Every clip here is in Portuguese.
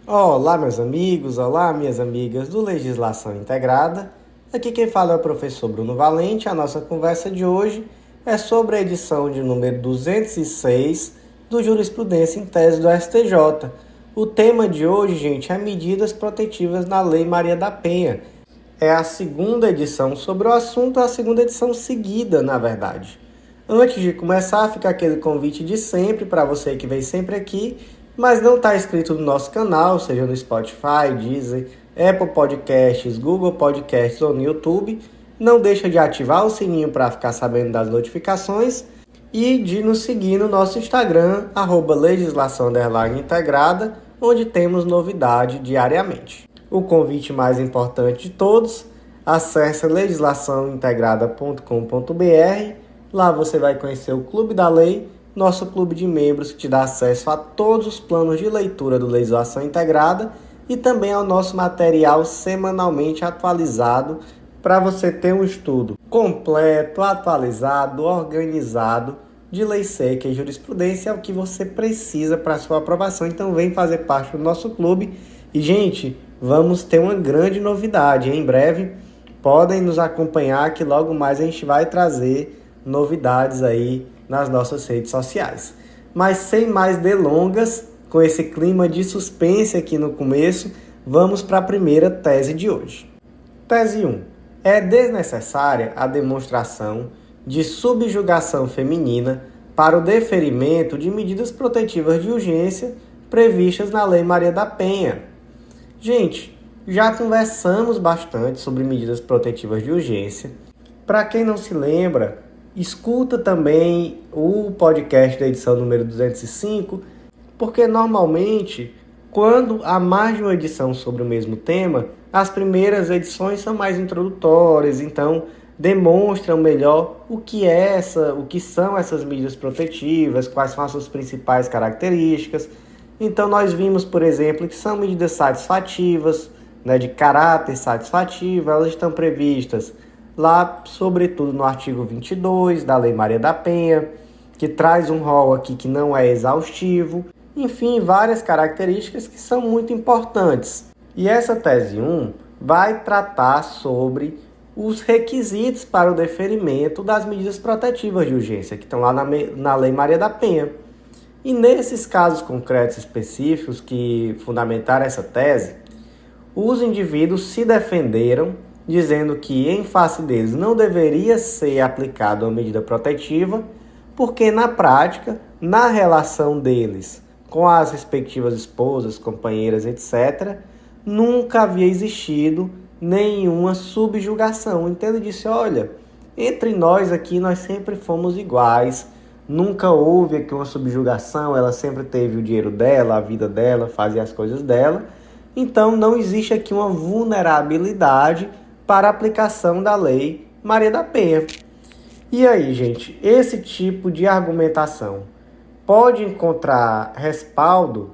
Olá, meus amigos, olá, minhas amigas do Legislação Integrada. Aqui quem fala é o professor Bruno Valente. A nossa conversa de hoje é sobre a edição de número 206 do Jurisprudência em Tese do STJ. O tema de hoje, gente, é medidas protetivas na Lei Maria da Penha. É a segunda edição sobre o assunto, a segunda edição seguida, na verdade. Antes de começar, fica aquele convite de sempre para você que vem sempre aqui, mas não está inscrito no nosso canal, seja no Spotify, Deezer, Apple Podcasts, Google Podcasts ou no YouTube. Não deixa de ativar o sininho para ficar sabendo das notificações e de nos seguir no nosso Instagram, @legislação_integrada, onde temos novidade diariamente. O convite mais importante de todos, acesse legislaçãointegrada.com.br. Lá você vai conhecer o Clube da Lei, nosso clube de membros que te dá acesso a todos os planos de leitura do Legislação Integrada e também ao nosso material semanalmente atualizado para você ter um estudo completo, atualizado, organizado de lei seca e jurisprudência, é o que você precisa para sua aprovação. Então vem fazer parte do nosso clube e, gente, vamos ter uma grande novidade. Em breve podem nos acompanhar que logo mais a gente vai trazer novidades aí nas nossas redes sociais. Mas sem mais delongas, com esse clima de suspense aqui no começo, vamos para a primeira tese de hoje. Tese 1. É desnecessária a demonstração de subjugação feminina para o deferimento de medidas protetivas de urgência previstas na Lei Maria da Penha. Gente, já conversamos bastante sobre medidas protetivas de urgência. Para quem não se lembra, escuta também o podcast da edição número 205, porque normalmente, quando há mais de uma edição sobre o mesmo tema, as primeiras edições são mais introdutórias, então demonstram melhor o que são essas medidas protetivas, quais são as suas principais características. Então nós vimos, por exemplo, que são medidas satisfativas, de caráter satisfativo, elas estão previstas lá, sobretudo no artigo 22 da Lei Maria da Penha, que traz um rol aqui que não é exaustivo. Enfim, várias características que são muito importantes. E essa tese 1 vai tratar sobre os requisitos para o deferimento das medidas protetivas de urgência, que estão lá na Lei Maria da Penha. E nesses casos concretos específicos que fundamentaram essa tese, os indivíduos se defenderam dizendo que, em face deles, não deveria ser aplicada uma medida protetiva, porque, na prática, na relação deles com as respectivas esposas, companheiras, etc., nunca havia existido nenhuma subjugação. Então, ele disse, olha, entre nós aqui, nós sempre fomos iguais, nunca houve aqui uma subjugação, ela sempre teve o dinheiro dela, a vida dela, fazia as coisas dela, então não existe aqui uma vulnerabilidade para a aplicação da Lei Maria da Penha. E aí, gente, esse tipo de argumentação pode encontrar respaldo?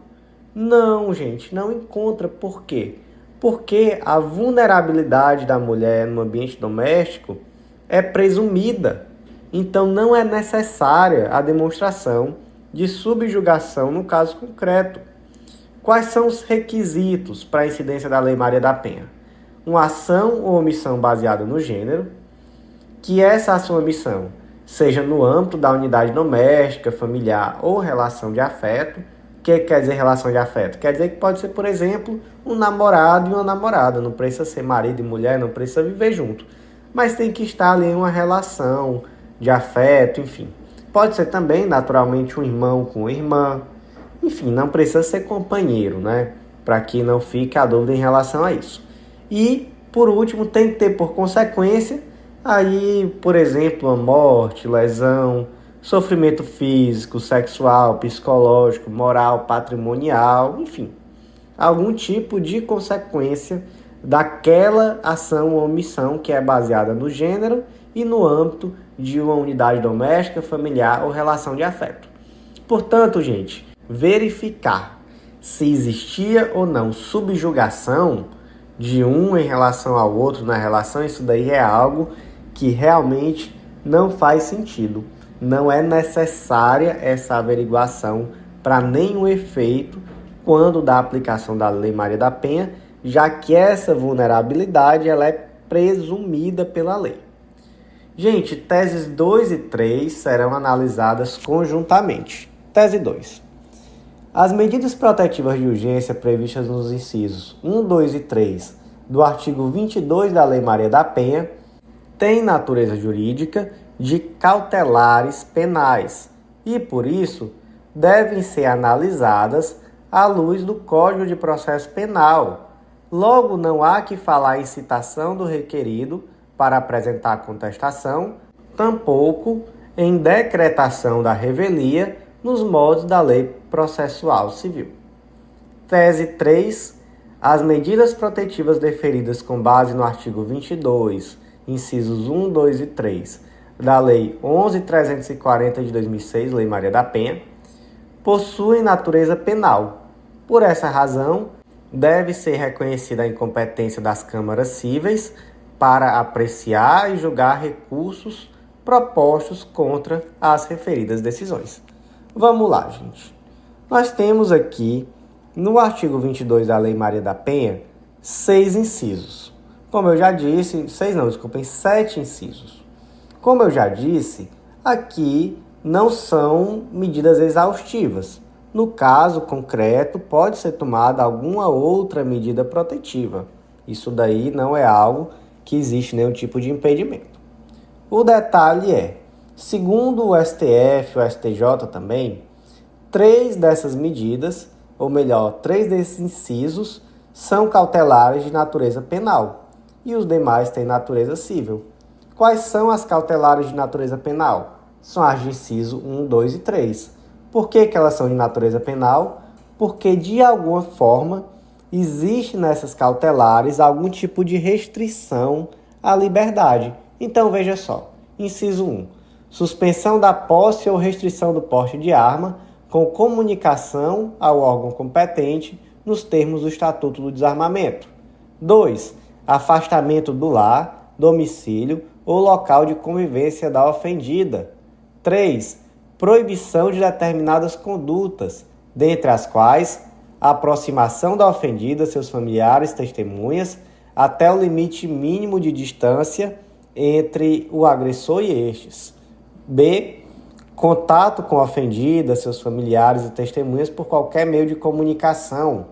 Não, gente, não encontra. Por quê? Porque a vulnerabilidade da mulher no ambiente doméstico é presumida. Então, não é necessária a demonstração de subjugação no caso concreto. Quais são os requisitos para a incidência da Lei Maria da Penha? Uma ação ou omissão baseada no gênero, que essa ação ou omissão seja no âmbito da unidade doméstica, familiar ou relação de afeto. O que quer dizer relação de afeto? Quer dizer que pode ser, por exemplo, um namorado e uma namorada. Não precisa ser marido e mulher, não precisa viver junto. Mas tem que estar ali em uma relação de afeto, enfim. Pode ser também, naturalmente, um irmão com uma irmã. Enfim, não precisa ser companheiro, Para que não fique a dúvida em relação a isso. E, por último, tem que ter por consequência, aí, por exemplo, a morte, lesão, sofrimento físico, sexual, psicológico, moral, patrimonial, enfim, algum tipo de consequência daquela ação ou omissão que é baseada no gênero e no âmbito de uma unidade doméstica, familiar ou relação de afeto. Portanto, gente, verificar se existia ou não subjugação de um em relação ao outro na relação, isso daí é algo que realmente não faz sentido. Não é necessária essa averiguação para nenhum efeito quando da aplicação da Lei Maria da Penha, já que essa vulnerabilidade ela é presumida pela lei. Gente, teses 2 e 3 serão analisadas conjuntamente. Tese 2. As medidas protetivas de urgência previstas nos incisos 1, 2 e 3 do artigo 22 da Lei Maria da Penha têm natureza jurídica de cautelares penais e, por isso, devem ser analisadas à luz do Código de Processo Penal. Logo, não há que falar em citação do requerido para apresentar contestação, tampouco em decretação da revelia nos modos da Lei Processual Civil. Tese 3. As medidas protetivas deferidas com base no artigo 22, incisos 1, 2 e 3 da Lei 11.340 de 2006, Lei Maria da Penha, possuem natureza penal. Por essa razão, deve ser reconhecida a incompetência das câmaras cíveis para apreciar e julgar recursos propostos contra as referidas decisões. Vamos lá, gente. Nós temos aqui, no artigo 22 da Lei Maria da Penha, 6 incisos. Como eu já disse, 7 incisos. Como eu já disse, aqui não são medidas exaustivas. No caso concreto, pode ser tomada alguma outra medida protetiva. Isso daí não é algo que existe nenhum tipo de impedimento. O detalhe é, segundo o STF, o STJ também, 3 dessas medidas, ou melhor, 3 desses incisos, são cautelares de natureza penal e os demais têm natureza civil. Quais são as cautelares de natureza penal? São as de inciso 1, 2 e 3. Por que elas são de natureza penal? Porque, de alguma forma, existe nessas cautelares algum tipo de restrição à liberdade. Então, veja só. Inciso 1. Suspensão da posse ou restrição do porte de arma com comunicação ao órgão competente nos termos do Estatuto do Desarmamento. 2. Afastamento do lar, domicílio ou local de convivência da ofendida. 3. Proibição de determinadas condutas, dentre as quais a aproximação da ofendida, seus familiares, testemunhas, até o limite mínimo de distância entre o agressor e estes. B. Contato com a ofendida, seus familiares e testemunhas por qualquer meio de comunicação.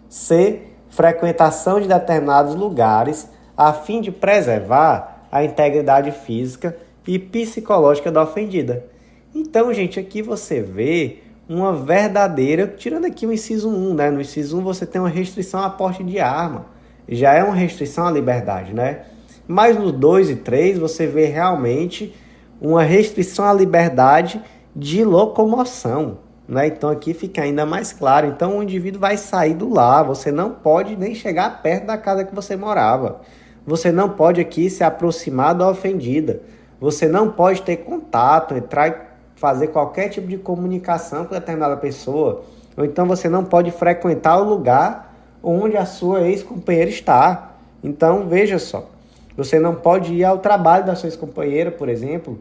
C. Frequentação de determinados lugares a fim de preservar a integridade física e psicológica da ofendida. Então, gente, aqui você vê uma verdadeira, tirando aqui o inciso 1, né? No inciso 1 você tem uma restrição à porte de arma, já é uma restrição à liberdade, né? Mas no 2 e 3 você vê realmente uma restrição à liberdade de locomoção, né? Então aqui fica ainda mais claro. Então o indivíduo vai sair do lar, você não pode nem chegar perto da casa que você morava. Você não pode aqui se aproximar da ofendida. Você não pode ter contato, entrar e fazer qualquer tipo de comunicação com determinada pessoa. Ou então você não pode frequentar o lugar onde a sua ex-companheira está. Então, veja só. Você não pode ir ao trabalho da sua ex-companheira, por exemplo.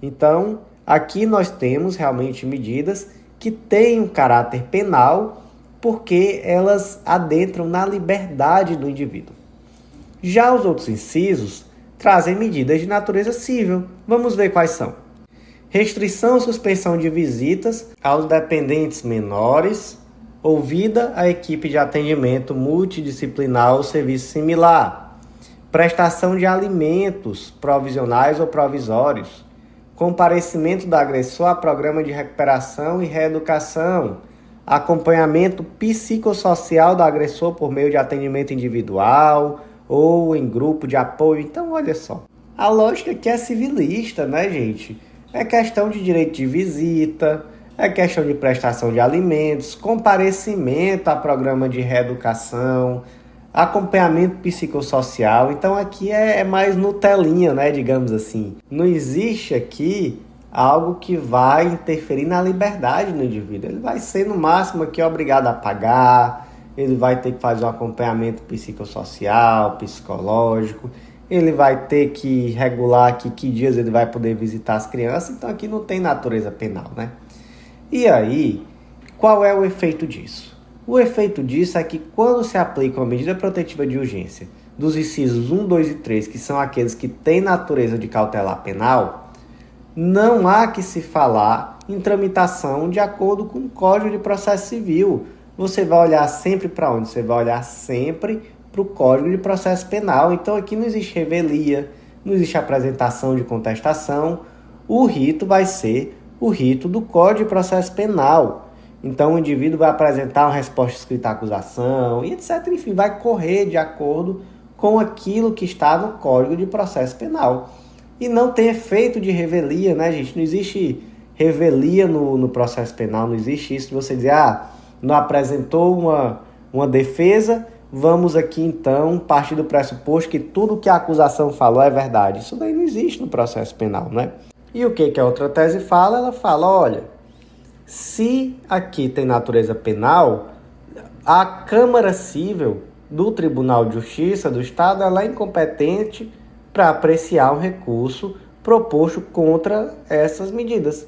Então, aqui nós temos realmente medidas que têm um caráter penal porque elas adentram na liberdade do indivíduo. Já os outros incisos trazem medidas de natureza civil. Vamos ver quais são. Restrição ou suspensão de visitas aos dependentes menores, ouvida a equipe de atendimento multidisciplinar ou serviço similar. Prestação de alimentos provisionais ou provisórios. Comparecimento do agressor a programa de recuperação e reeducação. Acompanhamento psicossocial do agressor por meio de atendimento individual ou em grupo de apoio. Então, olha só. A lógica aqui é civilista, né, gente? É questão de direito de visita, é questão de prestação de alimentos, comparecimento a programa de reeducação, acompanhamento psicossocial. Então aqui é mais Nutelinha, né, digamos assim. Não existe aqui algo que vai interferir na liberdade do indivíduo. Ele vai ser, no máximo, aqui obrigado a pagar, ele vai ter que fazer um acompanhamento psicossocial, psicológico, ele vai ter que regular aqui que dias ele vai poder visitar as crianças. Então aqui não tem natureza penal, né? E aí, qual é o efeito disso? O efeito disso é que quando se aplica uma medida protetiva de urgência dos incisos 1, 2 e 3, que são aqueles que têm natureza de cautelar penal, não há que se falar em tramitação de acordo com o Código de Processo Civil. Você vai olhar sempre para onde? Você vai olhar sempre para o Código de Processo Penal. Então aqui não existe revelia, não existe apresentação de contestação. O rito vai ser o rito do Código de Processo Penal. Então o indivíduo vai apresentar uma resposta escrita à acusação e etc. Enfim, vai correr de acordo com aquilo que está no Código de Processo Penal. E não tem efeito de revelia, né, gente? Não existe revelia no processo penal, não existe isso de você dizer, não apresentou uma defesa, vamos aqui então partir do pressuposto que tudo que a acusação falou é verdade. Isso daí não existe no processo penal, né? E o que a outra tese fala? Ela fala, olha, se aqui tem natureza penal, a Câmara Cível do Tribunal de Justiça do Estado ela é incompetente para apreciar um recurso proposto contra essas medidas.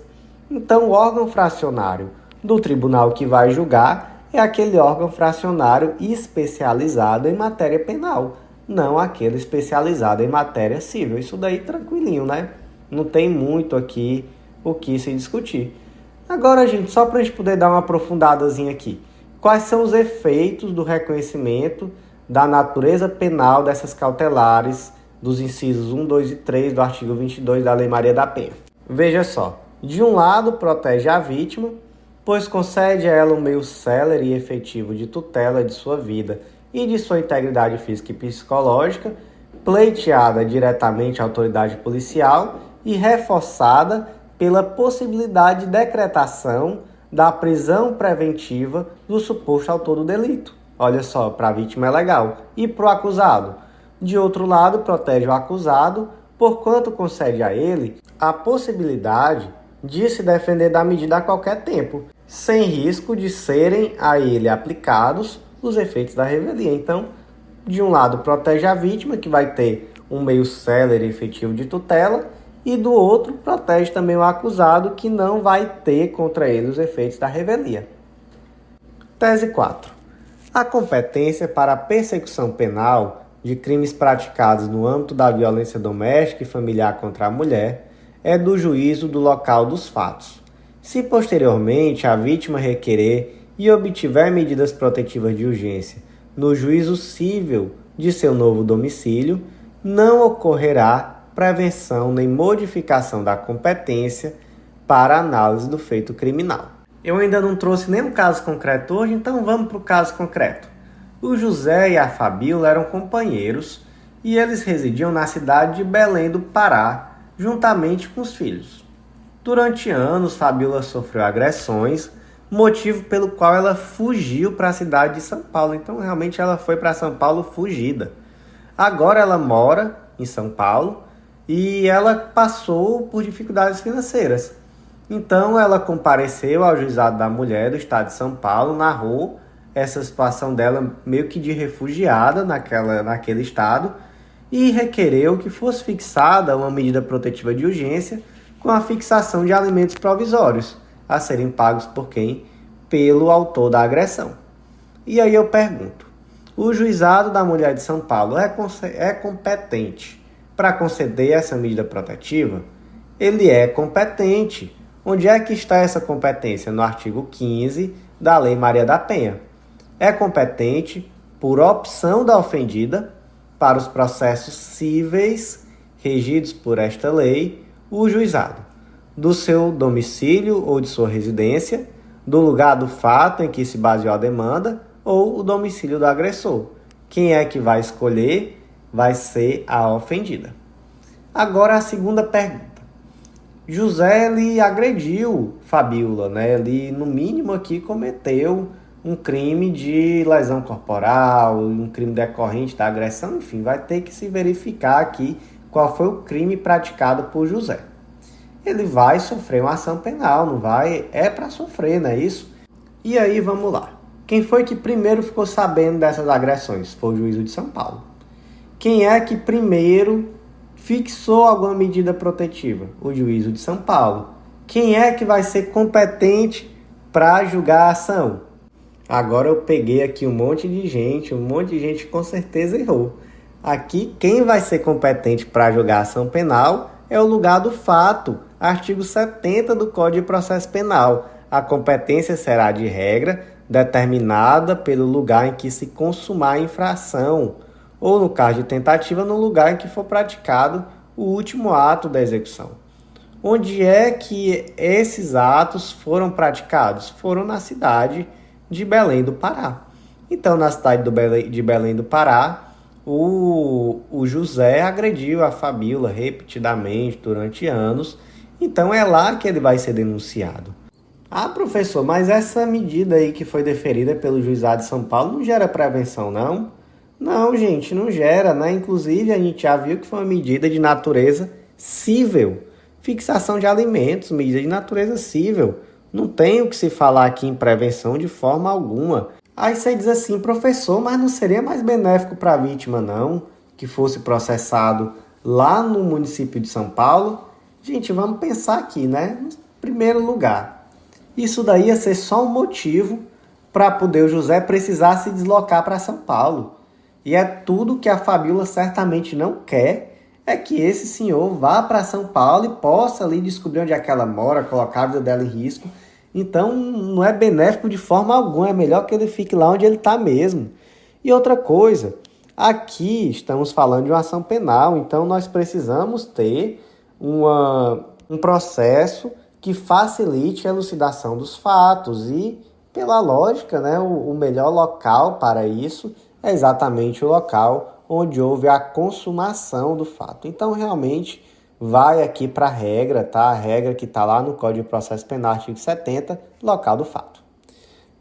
Então, o órgão fracionário do tribunal que vai julgar é aquele órgão fracionário especializado em matéria penal, não aquele especializado em matéria civil. Isso daí tranquilinho, né? Não tem muito aqui o que se discutir. Agora, gente, só para a gente poder dar uma aprofundadazinha aqui. Quais são os efeitos do reconhecimento da natureza penal dessas cautelares dos incisos 1, 2 e 3 do artigo 22 da Lei Maria da Penha? Veja só. De um lado, protege a vítima, pois concede a ela um meio célere e efetivo de tutela de sua vida e de sua integridade física e psicológica, pleiteada diretamente à autoridade policial e reforçada pela possibilidade de decretação da prisão preventiva do suposto autor do delito. Olha só, para a vítima é legal. E para o acusado? De outro lado, protege o acusado, porquanto concede a ele a possibilidade de se defender da medida a qualquer tempo, sem risco de serem a ele aplicados os efeitos da revelia. Então, de um lado, protege a vítima, que vai ter um meio célere e efetivo de tutela, e do outro, protege também o acusado, que não vai ter contra ele os efeitos da revelia. Tese 4. A competência para a persecução penal de crimes praticados no âmbito da violência doméstica e familiar contra a mulher é do juízo do local dos fatos. Se posteriormente a vítima requerer e obtiver medidas protetivas de urgência no juízo cível de seu novo domicílio, não ocorrerá prevenção nem modificação da competência para análise do feito criminal. Eu ainda não trouxe nenhum caso concreto hoje, então vamos para o caso concreto. O José e a Fabíola eram companheiros e eles residiam na cidade de Belém do Pará, juntamente com os filhos. Durante anos, Fabíola sofreu agressões, motivo pelo qual ela fugiu para a cidade de São Paulo. Então, realmente, ela foi para São Paulo fugida. Agora ela mora em São Paulo e ela passou por dificuldades financeiras. Então, ela compareceu ao Juizado da Mulher do Estado de São Paulo, narrou essa situação dela meio que de refugiada naquele estado, e requereu que fosse fixada uma medida protetiva de urgência com a fixação de alimentos provisórios a serem pagos por quem? Pelo autor da agressão. E aí eu pergunto, o Juizado da Mulher de São Paulo é competente para conceder essa medida protetiva? Ele é competente. Onde é que está essa competência? No artigo 15 da Lei Maria da Penha. É competente por opção da ofendida para os processos cíveis regidos por esta lei, o juizado, do seu domicílio ou de sua residência, do lugar do fato em que se baseou a demanda ou o domicílio do agressor. Quem é que vai escolher? Vai ser a ofendida. Agora a segunda pergunta. José, ele agrediu Fabíola, né? Ele, no mínimo aqui, cometeu um crime de lesão corporal, um crime decorrente da agressão, enfim, vai ter que se verificar aqui qual foi o crime praticado por José. Ele vai sofrer uma ação penal, não vai? É para sofrer, não é isso? E aí, vamos lá. Quem foi que primeiro ficou sabendo dessas agressões? Foi o Juízo de São Paulo. Quem é que primeiro fixou alguma medida protetiva? O Juízo de São Paulo. Quem é que vai ser competente para julgar a ação? Agora eu peguei aqui um monte de gente com certeza errou. Aqui, quem vai ser competente para julgar a ação penal é o lugar do fato, artigo 70 do Código de Processo Penal. A competência será de regra determinada pelo lugar em que se consumar a infração, ou no caso de tentativa, no lugar em que for praticado o último ato da execução. Onde é que esses atos foram praticados? Foram na cidade de Belém do Pará. Então, na cidade de Belém do Pará, o José agrediu a Fabíola repetidamente durante anos. Então, é lá que ele vai ser denunciado. Ah, professor, mas essa medida aí que foi deferida pelo Juizado de São Paulo não gera prevenção, não? Não, gente, não gera, né? Inclusive, a gente já viu que foi uma medida de natureza cível. Fixação de alimentos, medida de natureza cível. Não tem o que se falar aqui em prevenção de forma alguma. Aí você diz assim, professor, mas não seria mais benéfico para a vítima, não? Que fosse processado lá no município de São Paulo? Gente, vamos pensar aqui, né? Em primeiro lugar, isso daí ia ser só um motivo para poder o José precisar se deslocar para São Paulo. E é tudo que a Fabíola certamente não quer, é que esse senhor vá para São Paulo e possa ali descobrir onde é que ela mora, colocar a vida dela em risco. Então, não é benéfico de forma alguma, é melhor que ele fique lá onde ele está mesmo. E outra coisa, aqui estamos falando de uma ação penal, então nós precisamos ter um processo que facilite a elucidação dos fatos e, pela lógica, né, o melhor local para isso é exatamente o local onde houve a consumação do fato. Então, realmente, vai aqui para a regra, tá? A regra que está lá no Código de Processo Penal, artigo 70, local do fato.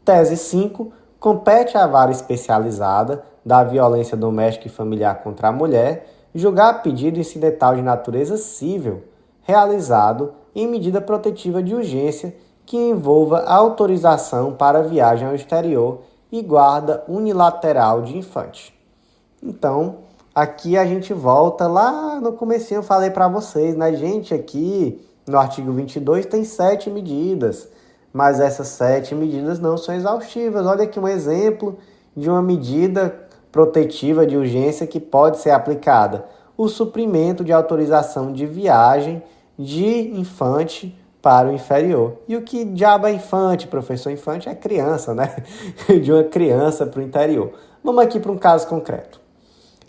Tese 5. Compete à vara especializada da violência doméstica e familiar contra a mulher julgar pedido incidental de natureza cível realizado em medida protetiva de urgência que envolva autorização para viagem ao exterior e guarda unilateral de infante. Então, aqui a gente volta lá no comecinho, eu falei para vocês, né? Gente, aqui no artigo 22 tem 7 medidas, mas essas 7 medidas não são exaustivas. Olha aqui um exemplo de uma medida protetiva de urgência que pode ser aplicada. O suprimento de autorização de viagem de infante para o inferior. E o que diabo é infante, professor? Infante é criança, né? De uma criança para o interior. Vamos aqui para um caso concreto.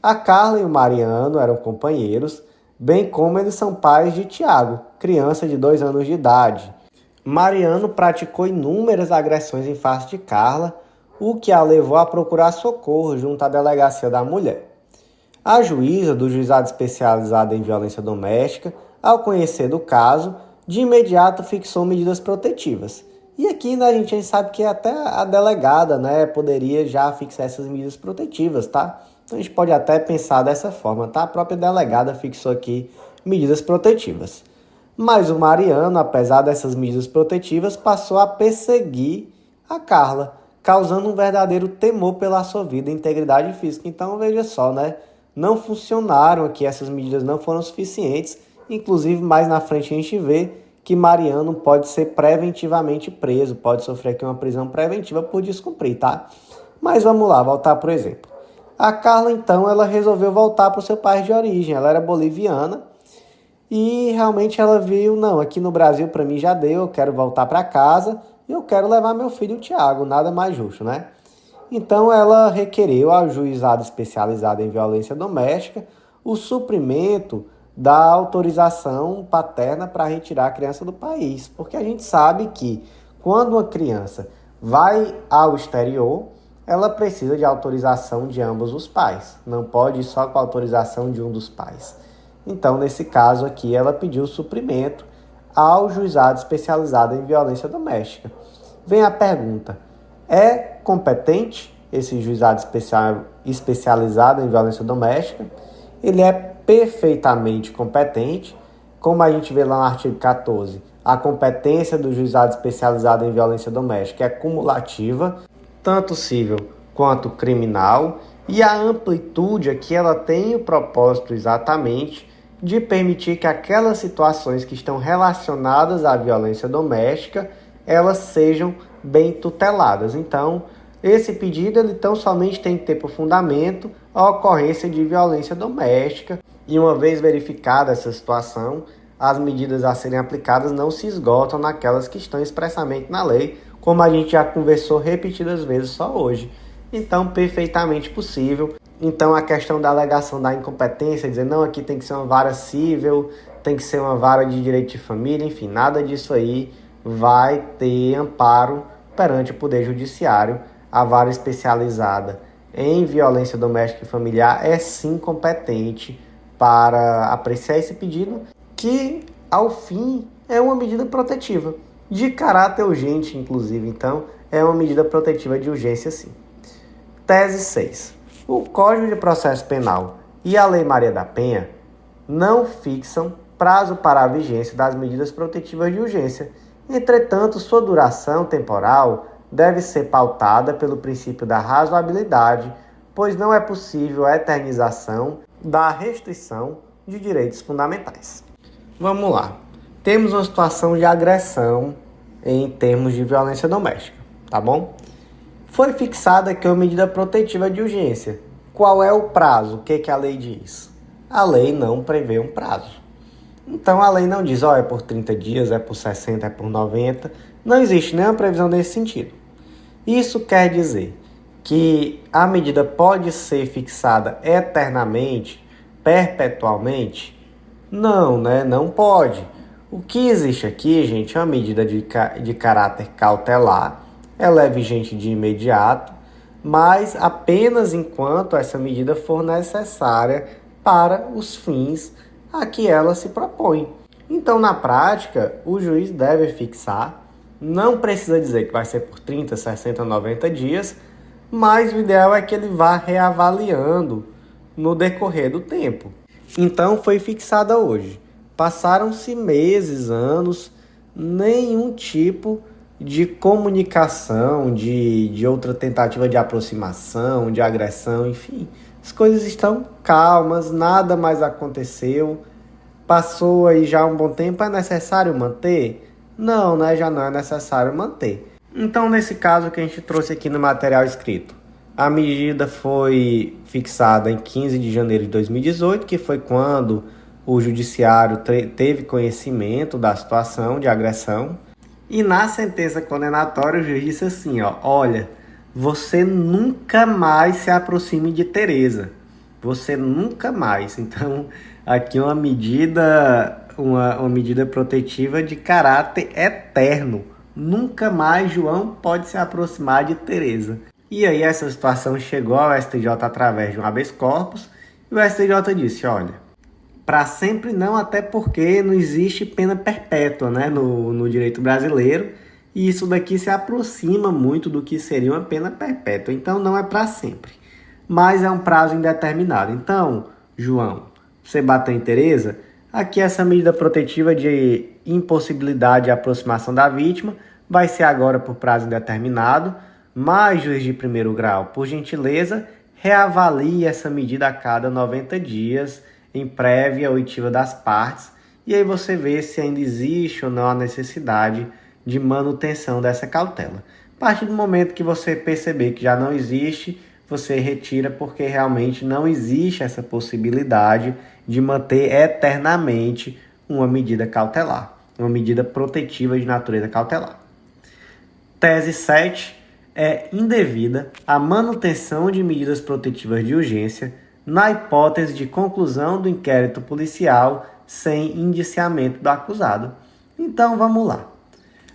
A Carla e o Mariano eram companheiros, bem como eles são pais de Tiago, criança de 2 anos de idade. Mariano praticou inúmeras agressões em face de Carla, o que a levou a procurar socorro junto à delegacia da mulher. A juíza do Juizado Especializado em Violência Doméstica, ao conhecer do caso, de imediato fixou medidas protetivas. E aqui, né, a gente sabe que até a delegada, né, poderia já fixar essas medidas protetivas, tá? Então a gente pode até pensar dessa forma, tá? A própria delegada fixou aqui medidas protetivas. Mas o Mariano, apesar dessas medidas protetivas, passou a perseguir a Carla, causando um verdadeiro temor pela sua vida e integridade física. Então veja só, né? Não funcionaram aqui, essas medidas não foram suficientes. Inclusive, mais na frente a gente vê que Mariano pode ser preventivamente preso, pode sofrer aqui uma prisão preventiva por descumprir, tá? Mas vamos lá, voltar por exemplo. A Carla, então, ela resolveu voltar para o seu país de origem. Ela era boliviana e realmente ela viu, não, aqui no Brasil para mim já deu, eu quero voltar para casa e eu quero levar meu filho Tiago, nada mais justo, né? Então ela requereu ao juizado especializado em violência doméstica o suprimento da autorização paterna para retirar a criança do país. Porque a gente sabe que quando uma criança vai ao exterior, ela precisa de autorização de ambos os pais. Não pode ir só com a autorização de um dos pais. Então, nesse caso aqui, ela pediu suprimento ao juizado especializado em violência doméstica. Vem a pergunta, é competente esse juizado especializado em violência doméstica? Ele é perfeitamente competente, como a gente vê lá no artigo 14. A competência do juizado especializado em violência doméstica é cumulativa, tanto civil quanto criminal, e a amplitude aqui ela tem o propósito exatamente de permitir que aquelas situações que estão relacionadas à violência doméstica, elas sejam bem tuteladas. Então, Esse pedido ele tão somente tem que ter por fundamento a ocorrência de violência doméstica e uma vez verificada essa situação, as medidas a serem aplicadas não se esgotam naquelas que estão expressamente na lei, como a gente já conversou repetidas vezes só hoje. Então, perfeitamente possível. Então, a questão da alegação da incompetência, dizer não, aqui tem que ser uma vara cível, tem que ser uma vara de direito de família, enfim, nada disso aí vai ter amparo perante o Poder Judiciário. A vara especializada em violência doméstica e familiar é sim competente para apreciar esse pedido, que, ao fim, é uma medida protetiva, de caráter urgente, inclusive. Então, é uma medida protetiva de urgência, sim. Tese 6. O Código de Processo Penal e a Lei Maria da Penha não fixam prazo para a vigência das medidas protetivas de urgência. Entretanto, sua duração temporal deve ser pautada pelo princípio da razoabilidade, pois não é possível a eternização da restrição de direitos fundamentais. Vamos lá. Temos uma situação de agressão em termos de violência doméstica, tá bom? Foi fixada aqui uma medida protetiva de urgência. Qual é o prazo? O que a lei diz? A lei não prevê um prazo. Então a lei não diz, é por 30 dias, é por 60, é por 90. Não existe nenhuma previsão nesse sentido. Isso quer dizer que a medida pode ser fixada eternamente, perpetualmente? Não, né? Não pode. O que existe aqui, gente, é uma medida de caráter cautelar. Ela é vigente de imediato, mas apenas enquanto essa medida for necessária para os fins a que ela se propõe. Então, na prática, o juiz deve fixar, não precisa dizer que vai ser por 30, 60, 90 dias, mas o ideal é que ele vá reavaliando no decorrer do tempo. Então, foi fixada hoje. Passaram-se meses, anos, nenhum tipo de comunicação, de outra tentativa de aproximação, de agressão, enfim. As coisas estão calmas, nada mais aconteceu. Passou aí já um bom tempo, é necessário manter? Não, né? Já não é necessário manter. Então, nesse caso que a gente trouxe aqui no material escrito, a medida foi fixada em 15 de janeiro de 2018, que foi quando o judiciário teve conhecimento da situação de agressão. E na sentença condenatória, o juiz disse assim, olha, você nunca mais se aproxime de Tereza. Você nunca mais. Então, aqui uma medida protetiva de caráter eterno. Nunca mais João pode se aproximar de Tereza. E aí essa situação chegou ao STJ através de um habeas corpus. E o STJ disse, olha, para sempre não, até porque não existe pena perpétua, né, no direito brasileiro. E isso daqui se aproxima muito do que seria uma pena perpétua. Então não é para sempre. Mas é um prazo indeterminado. Então, João, você bateu em Tereza, aqui essa medida protetiva de impossibilidade de aproximação da vítima vai ser agora por prazo indeterminado, mas juiz de primeiro grau, por gentileza, reavalie essa medida a cada 90 dias em prévia oitiva das partes, e aí você vê se ainda existe ou não a necessidade de manutenção dessa cautela. A partir do momento que você perceber que já não existe, você retira, porque realmente não existe essa possibilidade de manter eternamente uma medida cautelar, uma medida protetiva de natureza cautelar. Tese 7. É indevida a manutenção de medidas protetivas de urgência na hipótese de conclusão do inquérito policial sem indiciamento do acusado. Então, vamos lá.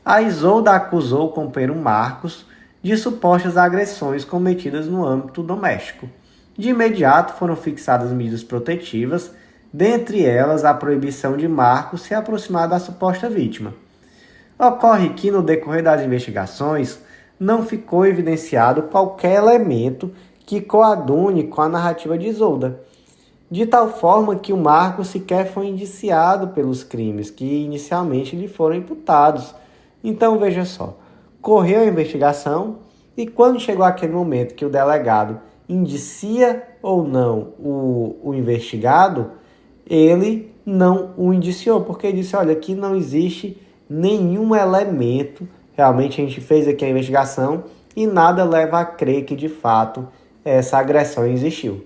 A Isolda acusou o companheiro Marcos de supostas agressões cometidas no âmbito doméstico. De imediato foram fixadas medidas protetivas, dentre elas a proibição de Marcos se aproximar da suposta vítima. Ocorre que, no decorrer das investigações, não ficou evidenciado qualquer elemento que coadune com a narrativa de Isolda, de tal forma que o Marcos sequer foi indiciado pelos crimes que inicialmente lhe foram imputados. Então, veja só, correu a investigação e quando chegou aquele momento que o delegado indicia ou não o investigado, ele não o indiciou, porque disse, olha, aqui não existe nenhum elemento. Realmente a gente fez aqui a investigação e nada leva a crer que de fato essa agressão existiu.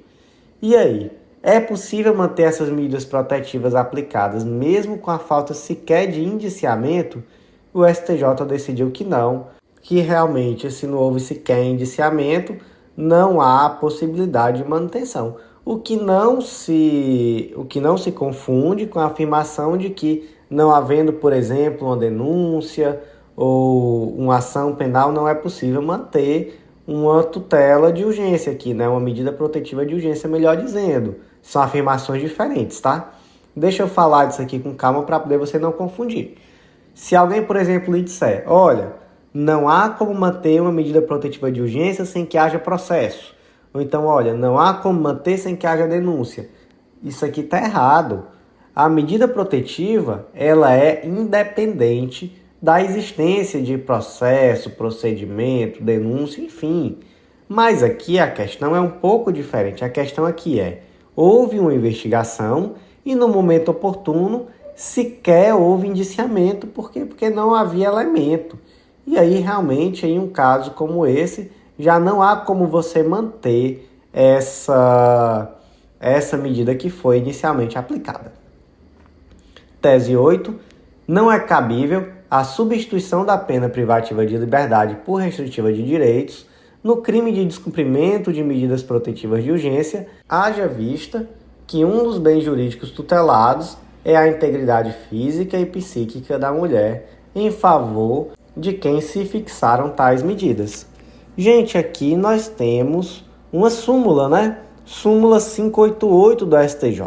E aí, é possível manter essas medidas protetivas aplicadas mesmo com a falta sequer de indiciamento? O STJ decidiu que não, que realmente se não houve sequer indiciamento, não há possibilidade de manutenção. O que não se confunde com a afirmação de que, não havendo, por exemplo, uma denúncia ou uma ação penal, não é possível manter uma tutela de urgência aqui, né? Uma medida protetiva de urgência, melhor dizendo. São afirmações diferentes, tá? Deixa eu falar disso aqui com calma para poder você não confundir. Se alguém, por exemplo, lhe disser, olha, não há como manter uma medida protetiva de urgência sem que haja processo. Ou então, olha, não há como manter sem que haja denúncia. Isso aqui está errado. A medida protetiva, ela é independente da existência de processo, procedimento, denúncia, enfim. Mas aqui a questão é um pouco diferente. A questão aqui é, houve uma investigação e no momento oportuno sequer houve indiciamento. Por quê? Porque não havia elemento. E aí, realmente, em um caso como esse, já não há como você manter essa medida que foi inicialmente aplicada. Tese 8. Não é cabível a substituição da pena privativa de liberdade por restritiva de direitos no crime de descumprimento de medidas protetivas de urgência, haja vista que um dos bens jurídicos tutelados é a integridade física e psíquica da mulher em favor de quem se fixaram tais medidas. Gente, aqui nós temos uma súmula, né? Súmula 588 do STJ.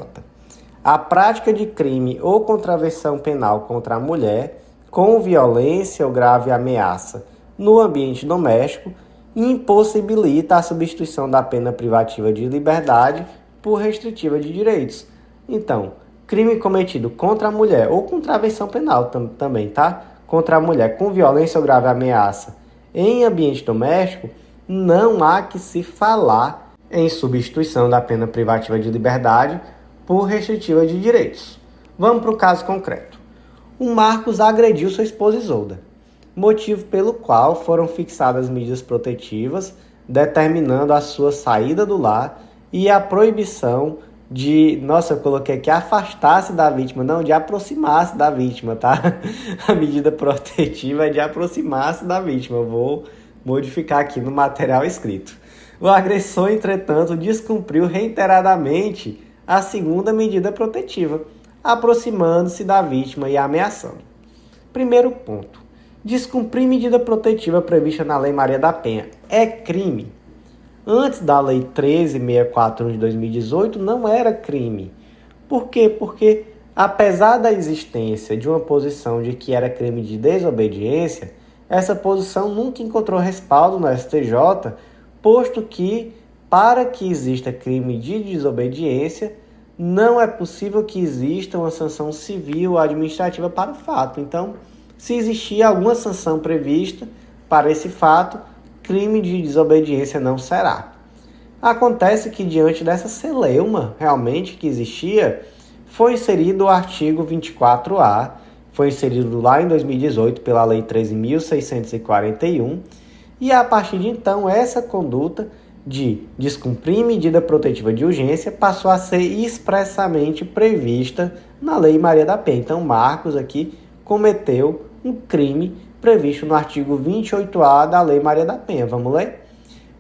A prática de crime ou contravenção penal contra a mulher com violência ou grave ameaça no ambiente doméstico impossibilita a substituição da pena privativa de liberdade por restritiva de direitos. Então, crime cometido contra a mulher ou contravenção penal também, tá? Contra a mulher com violência ou grave ameaça em ambiente doméstico, não há que se falar em substituição da pena privativa de liberdade por restritiva de direitos. Vamos para o caso concreto. O Marcos agrediu sua esposa Isolda, motivo pelo qual foram fixadas medidas protetivas, determinando a sua saída do lar e a proibição de, eu coloquei aqui, afastar-se da vítima, não, de aproximar-se da vítima, tá? A medida protetiva é de aproximar-se da vítima, eu vou modificar aqui no material escrito. O agressor, entretanto, descumpriu reiteradamente a segunda medida protetiva, aproximando-se da vítima e ameaçando. Primeiro ponto. Descumprir medida protetiva prevista na Lei Maria da Penha é crime. Antes da Lei 13.641 de 2018 não era crime. Por quê? Porque apesar da existência de uma posição de que era crime de desobediência, essa posição nunca encontrou respaldo no STJ, posto que, para que exista crime de desobediência, não é possível que exista uma sanção civil ou administrativa para o fato. Então, se existir alguma sanção prevista para esse fato, crime de desobediência não será. Acontece que, diante dessa celeuma realmente que existia, foi inserido o artigo 24A, foi inserido lá em 2018 pela Lei 13.641, e a partir de então essa conduta de descumprir medida protetiva de urgência passou a ser expressamente prevista na Lei Maria da Penha. Então Marcos aqui cometeu um crime previsto no artigo 28A da Lei Maria da Penha. Vamos ler?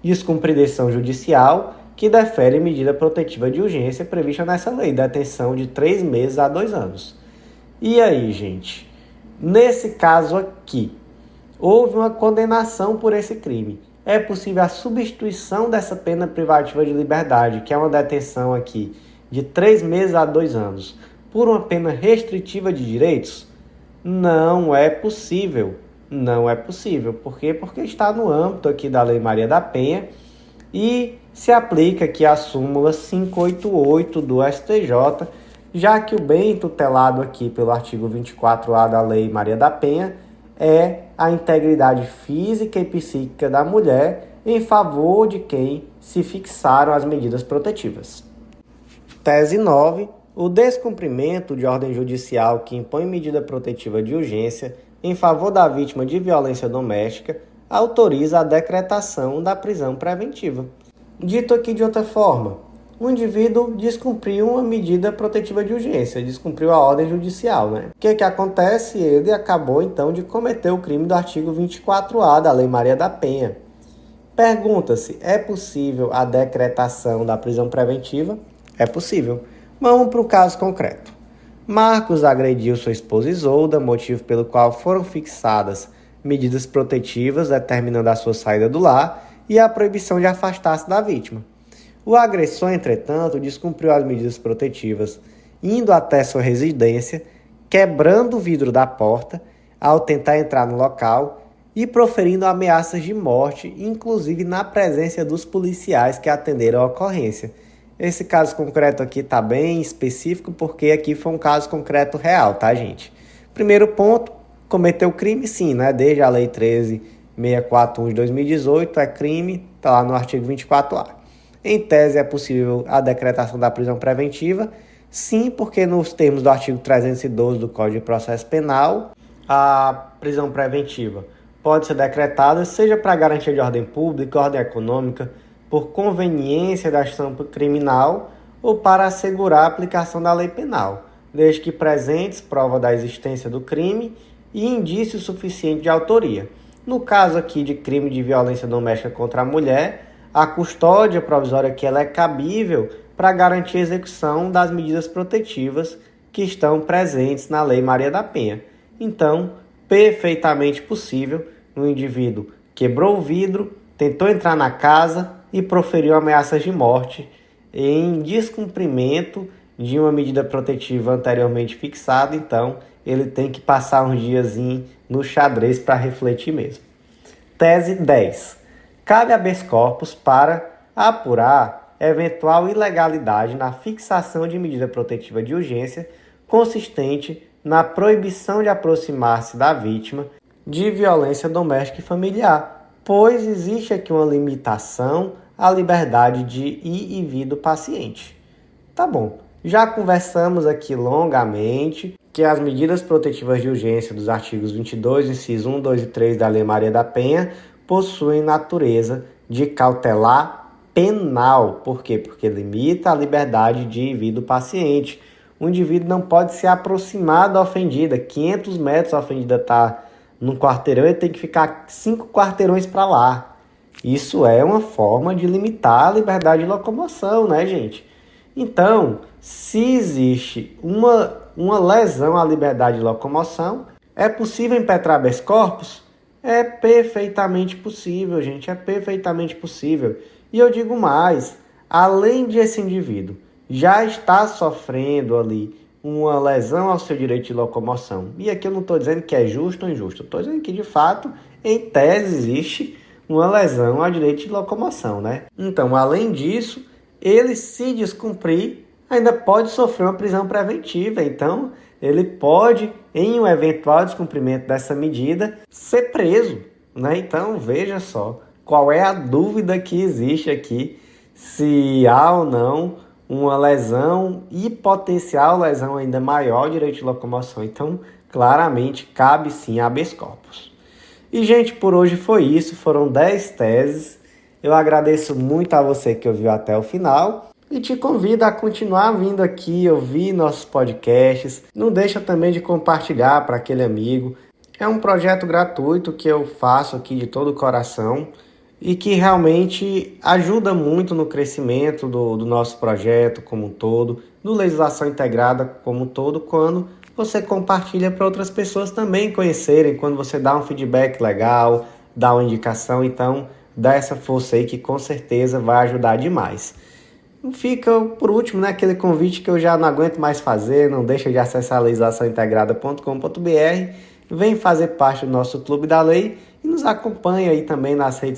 Descumprir decisão judicial que defere medida protetiva de urgência prevista nessa lei, detenção de 3 meses a 2 anos. E aí, gente? Nesse caso aqui, houve uma condenação por esse crime. É possível a substituição dessa pena privativa de liberdade, que é uma detenção aqui de 3 meses a 2 anos, por uma pena restritiva de direitos? Não é possível. Não é possível. Por quê? Porque está no âmbito aqui da Lei Maria da Penha e se aplica aqui a súmula 588 do STJ, já que o bem tutelado aqui pelo artigo 24A da Lei Maria da Penha é a integridade física e psíquica da mulher em favor de quem se fixaram as medidas protetivas. Tese 9. O descumprimento de ordem judicial que impõe medida protetiva de urgência em favor da vítima de violência doméstica, autoriza a decretação da prisão preventiva. Dito aqui de outra forma, o indivíduo descumpriu uma medida protetiva de urgência, descumpriu a ordem judicial, né? O que acontece? Ele acabou então de cometer o crime do artigo 24A da Lei Maria da Penha. Pergunta-se, é possível a decretação da prisão preventiva? É possível. Vamos para o caso concreto. Marcos agrediu sua esposa Isolda, motivo pelo qual foram fixadas medidas protetivas determinando a sua saída do lar e a proibição de afastar-se da vítima. O agressor, entretanto, descumpriu as medidas protetivas, indo até sua residência, quebrando o vidro da porta ao tentar entrar no local e proferindo ameaças de morte, inclusive na presença dos policiais que atenderam a ocorrência. Esse caso concreto aqui está bem específico porque aqui foi um caso concreto real, tá, gente? Primeiro ponto, cometeu crime sim, né? Desde a Lei 13.641 de 2018 é crime, está lá no artigo 24A. Em tese, é possível a decretação da prisão preventiva? Sim, porque nos termos do artigo 312 do Código de Processo Penal, a prisão preventiva pode ser decretada, seja para garantia de ordem pública, ordem econômica, por conveniência da ação criminal ou para assegurar a aplicação da lei penal, desde que presentes prova da existência do crime e indício suficiente de autoria. No caso aqui de crime de violência doméstica contra a mulher, a custódia provisória aqui ela é cabível para garantir a execução das medidas protetivas que estão presentes na Lei Maria da Penha. Então, perfeitamente possível, o indivíduo quebrou o vidro, tentou entrar na casa e proferiu ameaças de morte em descumprimento de uma medida protetiva anteriormente fixada, então ele tem que passar uns diazinhos no xadrez para refletir mesmo. Tese 10. Cabe habeas corpus para apurar eventual ilegalidade na fixação de medida protetiva de urgência consistente na proibição de aproximar-se da vítima de violência doméstica e familiar, pois existe aqui uma limitação à liberdade de ir e vir do paciente. Tá bom, já conversamos aqui longamente que as medidas protetivas de urgência dos artigos 22, inciso 1, 2 e 3 da Lei Maria da Penha possuem natureza de cautelar penal. Por quê? Porque limita a liberdade de ir e vir do paciente. O indivíduo não pode se aproximar da ofendida. 500 metros a ofendida está num quarteirão, ele tem que ficar 5 quarteirões para lá. Isso é uma forma de limitar a liberdade de locomoção, né, gente? Então, se existe uma lesão à liberdade de locomoção, é possível impetrar habeas corpus? É perfeitamente possível, gente, é perfeitamente possível. E eu digo mais, além de esse indivíduo já está sofrendo ali uma lesão ao seu direito de locomoção, e aqui eu não estou dizendo que é justo ou injusto, eu estou dizendo que de fato, em tese, existe uma lesão ao direito de locomoção, né? Então, além disso, ele se descumprir, ainda pode sofrer uma prisão preventiva, então ele pode, em um eventual descumprimento dessa medida, ser preso, né? Então, veja só, qual é a dúvida que existe aqui, se há ou não uma lesão e potencial lesão ainda maior ao direito de locomoção. Então, claramente, cabe sim habeas corpus. E, gente, por hoje foi isso, foram 10 teses. Eu agradeço muito a você que ouviu até o final. E te convido a continuar vindo aqui, ouvir nossos podcasts. Não deixa também de compartilhar para aquele amigo. É um projeto gratuito que eu faço aqui de todo o coração e que realmente ajuda muito no crescimento do nosso projeto como um todo, do Legislação Integrada como um todo, quando você compartilha para outras pessoas também conhecerem, quando você dá um feedback legal, dá uma indicação, então dá essa força aí que com certeza vai ajudar demais. Fica, por último, né, aquele convite que eu já não aguento mais fazer, não deixa de acessar legislaçãointegrada.com.br, vem fazer parte do nosso Clube da Lei e nos acompanha aí também nas redes